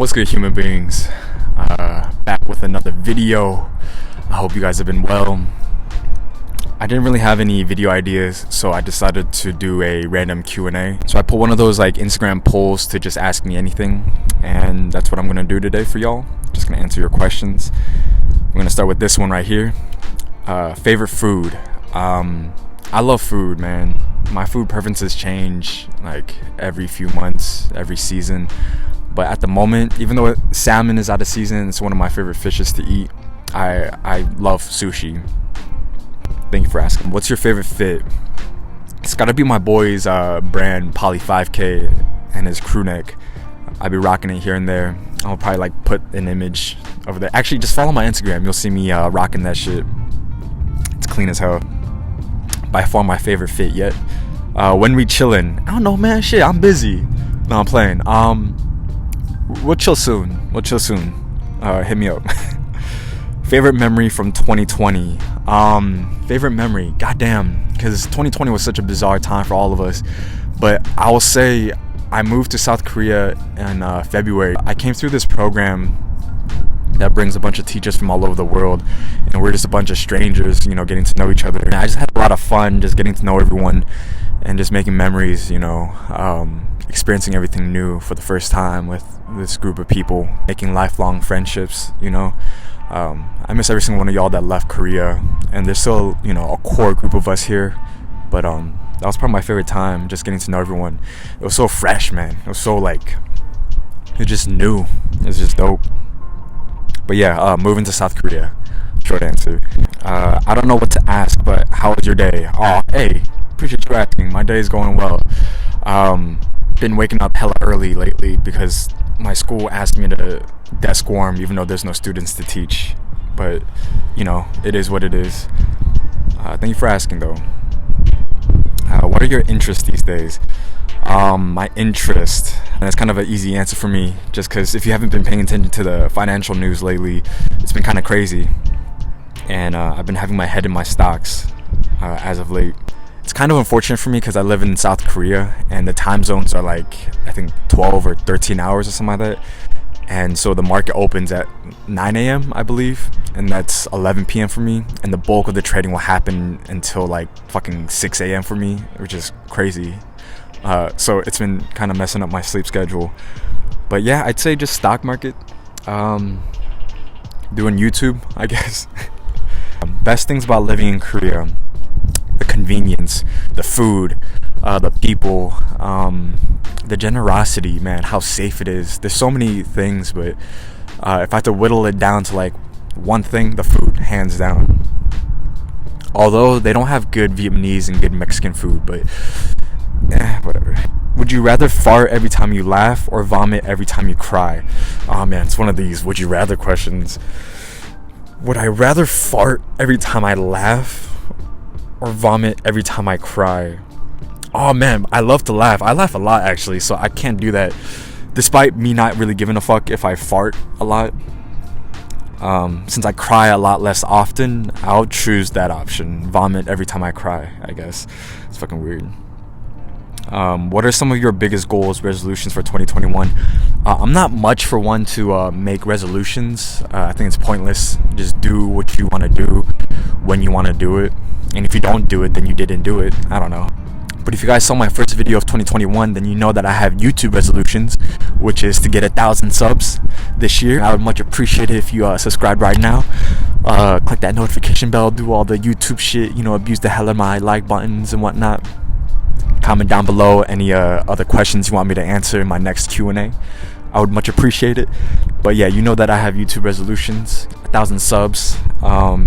What's good, human beings? Back with another video. I hope you guys have been well. I didn't really have any video ideas, so I decided to do a random Q&A. So I put one of those like Instagram polls to just ask me anything, and that's what I'm gonna do today for y'all. Just gonna answer your questions. I'm gonna start with this one right here. Favorite food. I love food, man. My food preferences change like every few months, every season. But at the moment, even though salmon is out of season, it's one of my favorite fishes to eat. I love sushi. Thank you for asking. What's your favorite fit? It's gotta be my boy's brand Poly 5K and his crew neck. I be rocking it here and there. I'll probably like put an image over there. Actually, just follow my Instagram. You'll see me rocking that shit. It's clean as hell. By far my favorite fit yet. When we chillin', I don't know, man. Shit, I'm busy. No, I'm playing. We'll chill soon. Hit me up. Favorite memory from 2020. Favorite memory. Goddamn, because 2020 was such a bizarre time for all of us. But I will say, I moved to South Korea in February. I came through this program that brings a bunch of teachers from all over the world, and we're just a bunch of strangers, getting to know each other. And I just had a lot of fun just getting to know everyone and just making memories, experiencing everything new for the first time with this group of people, making lifelong friendships. I miss every single one of y'all that left Korea, and there's still a core group of us here. But that was probably my favorite time, just getting to know everyone. It was so fresh, man. It was so it just new. It was just dope. But yeah, moving to South Korea. Short answer. I don't know what to ask, but how was your day? Oh, hey, appreciate you asking. My day is going well. Been waking up hella early lately because my school asked me to desk warm even though there's no students to teach. But, it is what it is. Thank you for asking, though. What are your interests these days? My interest, and it's kind of an easy answer for me, just because if you haven't been paying attention to the financial news lately, it's been kind of crazy, and I've been having my head in my stocks as of late. It's kind of unfortunate for me because I live in South Korea, and the time zones are I think 12 or 13 hours or something like that, and so the market opens at 9 a.m. I believe, and that's 11 p.m. for me, and the bulk of the trading will happen until fucking 6 a.m. for me, which is crazy. So it's been kind of messing up my sleep schedule. But yeah, I'd say just stock market, doing YouTube, I guess. Best things about living in Korea: the convenience, the food, the people, the generosity, man, how safe it is. There's so many things, but if I had to whittle it down to one thing, the food, hands down. Although they don't have good Vietnamese and good Mexican food, but whatever. Would you rather fart every time you laugh or vomit every time you cry? Oh man, it's one of these would you rather questions. Would I rather fart every time I laugh or vomit every time I cry? Oh man, I love to laugh. I laugh a lot actually, so I can't do that. Despite me not really giving a fuck if I fart a lot. Since I cry a lot less often, I'll choose that option. Vomit every time I cry, I guess. It's fucking weird. What are some of your biggest goals, resolutions for 2021? I'm not much for one to make resolutions. I think it's pointless. Just do what you want to do when you want to do it. And if you don't do it, then you didn't do it. I don't know. But if you guys saw my first video of 2021, then you know that I have YouTube resolutions, which is to get 1,000 subs this year. I would much appreciate it if you subscribe right now. Click that notification bell, do all the YouTube shit, abuse the hell of my like buttons and whatnot. Comment down below any other questions you want me to answer in my next Q&A. I would much appreciate it. But yeah, you know that I have YouTube resolutions, 1,000 subs. What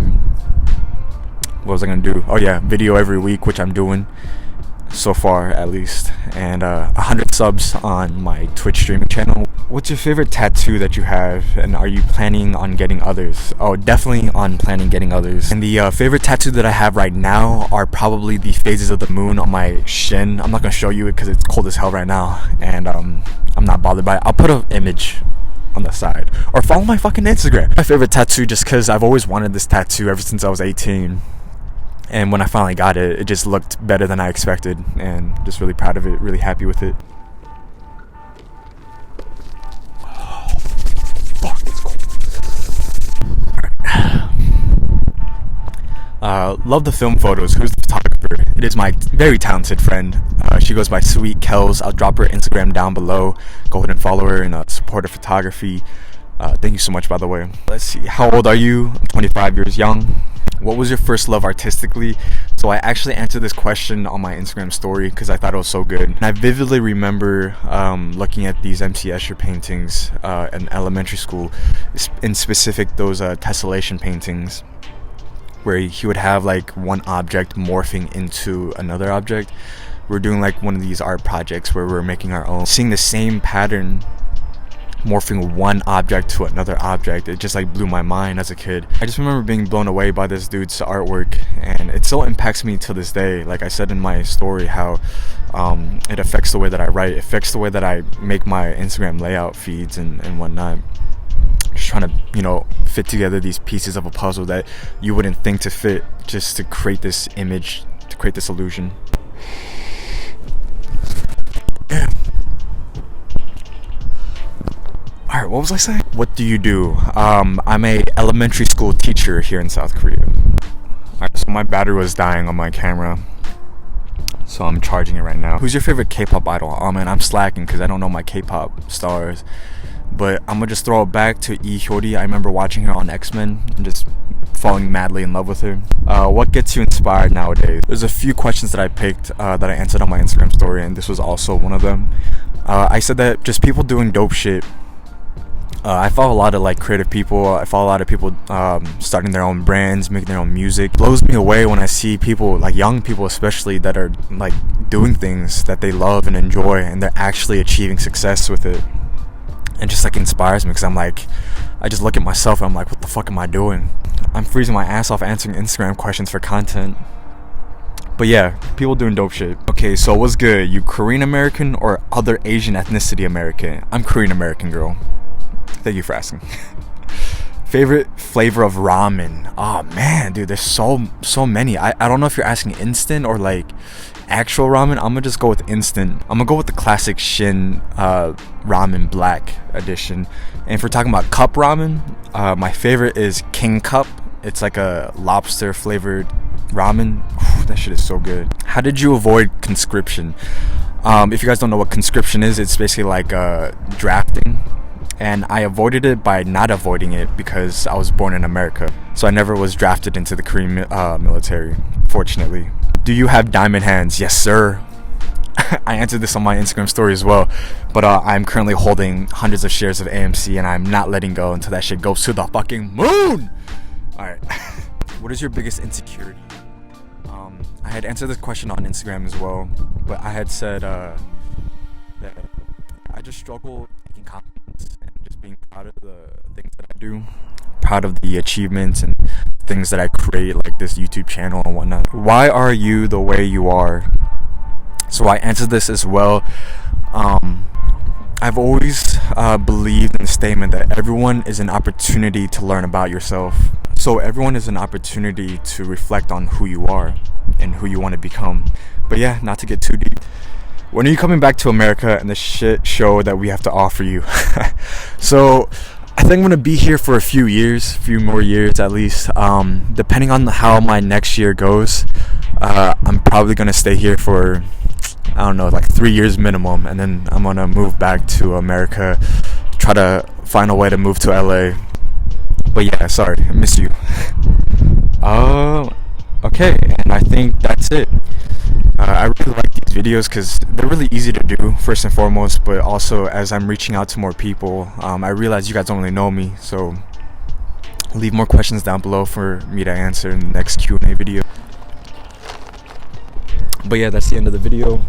was I gonna do? Oh yeah, video every week, which I'm doing so far at least, and 100 subs on my Twitch streaming channel. What's your favorite tattoo that you have, and are you planning on getting others? Oh, definitely on planning getting others. And the favorite tattoo that I have right now are probably the phases of the moon on my shin. I'm not gonna show you it because it's cold as hell right now, and I'm not bothered by it. I'll put an image on the side, or follow my fucking Instagram. My favorite tattoo, just because I've always wanted this tattoo ever since I was 18. And when I finally got it, it just looked better than I expected, and just really proud of it, really happy with it. Love the film photos. Who's the photographer? It is my very talented friend. She goes by Sweet Kels. I'll drop her Instagram down below. Go ahead and follow her and support her photography. Thank you so much, by the way. Let's see. How old are you? I'm 25 years young. What was your first love artistically? So I actually answered this question on my Instagram story because I thought it was so good. And I vividly remember looking at these MC Escher paintings in elementary school, in specific those tessellation paintings, where he would have like one object morphing into another object. We're doing like one of these art projects where we're making our own, seeing the same pattern morphing one object to another object. It just like blew my mind as a kid. I just remember being blown away by this dude's artwork, and it still impacts me to this day. Like I said in my story, how it affects the way that I write, it affects the way that I make my Instagram layout feeds and whatnot. Just trying to, you know, fit together these pieces of a puzzle that you wouldn't think to fit, just to create this image, to create this illusion. Yeah. Alright, what was I saying? What do you do? I'm a elementary school teacher here in South Korea. Alright, so my battery was dying on my camera, so I'm charging it right now. Who's your favorite K-pop idol? Oh man, I'm slacking because I don't know my K-pop stars. But I'm gonna just throw it back to Lee Hyori. I remember watching her on X-Men and just falling madly in love with her. What gets you inspired nowadays? There's a few questions that I picked that I answered on my Instagram story, and this was also one of them. I said that just people doing dope shit. I follow a lot of like creative people. I follow a lot of people starting their own brands, making their own music. It blows me away when I see people, like young people especially, that are like doing things that they love and enjoy, and they're actually achieving success with it. And just like inspires me, because I'm like, I just look at myself and I'm like, what the fuck am I doing? I'm freezing my ass off answering Instagram questions for content. But yeah, people doing dope shit. Okay, so what's good? You Korean American or other Asian ethnicity American? I'm Korean American, girl. Thank you for asking. Favorite flavor of ramen? Oh man, dude, there's so many. I don't know if you're asking instant or like actual ramen. I'm gonna just go with instant. I'm gonna go with the classic Shin ramen black edition. And if we're talking about cup ramen, my favorite is King Cup. It's like a lobster flavored ramen. Whew, that shit is so good. How did you avoid conscription? If you guys don't know what conscription is, it's basically like drafting. And I avoided it by not avoiding it because I was born in America. So I never was drafted into the Korean military, fortunately. Do you have diamond hands? Yes, sir. I answered this on my Instagram story as well. But I'm currently holding hundreds of shares of AMC, and I'm not letting go until that shit goes to the fucking moon. Alright. What is your biggest insecurity? I had answered this question on Instagram as well. But I had said that I just struggle taking confidence and just being proud of the things that I do, proud of the achievements and things that I create, like this YouTube channel and whatnot. Why are you the way you are? So I answered this as well. I've always believed in the statement that everyone is an opportunity to learn about yourself. So everyone is an opportunity to reflect on who you are and who you want to become. But yeah, not to get too deep. When are you coming back to America and the shit show that we have to offer you? So I think I'm going to be here for a few more years at least. Depending on how my next year goes, I'm probably going to stay here for, I don't know, like 3 years minimum. And then I'm going to move back to America, try to find a way to move to LA. But yeah, sorry, I miss you. Okay, and I think that's it. I really like these videos because they're really easy to do, first and foremost, but also as I'm reaching out to more people, I realize you guys don't really know me, so leave more questions down below for me to answer in the next Q&A video. But yeah, that's the end of the video.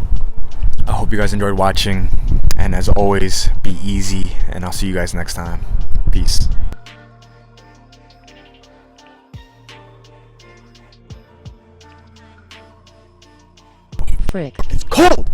I hope you guys enjoyed watching, and as always, be easy, and I'll see you guys next time. Peace. Frick. It's cold!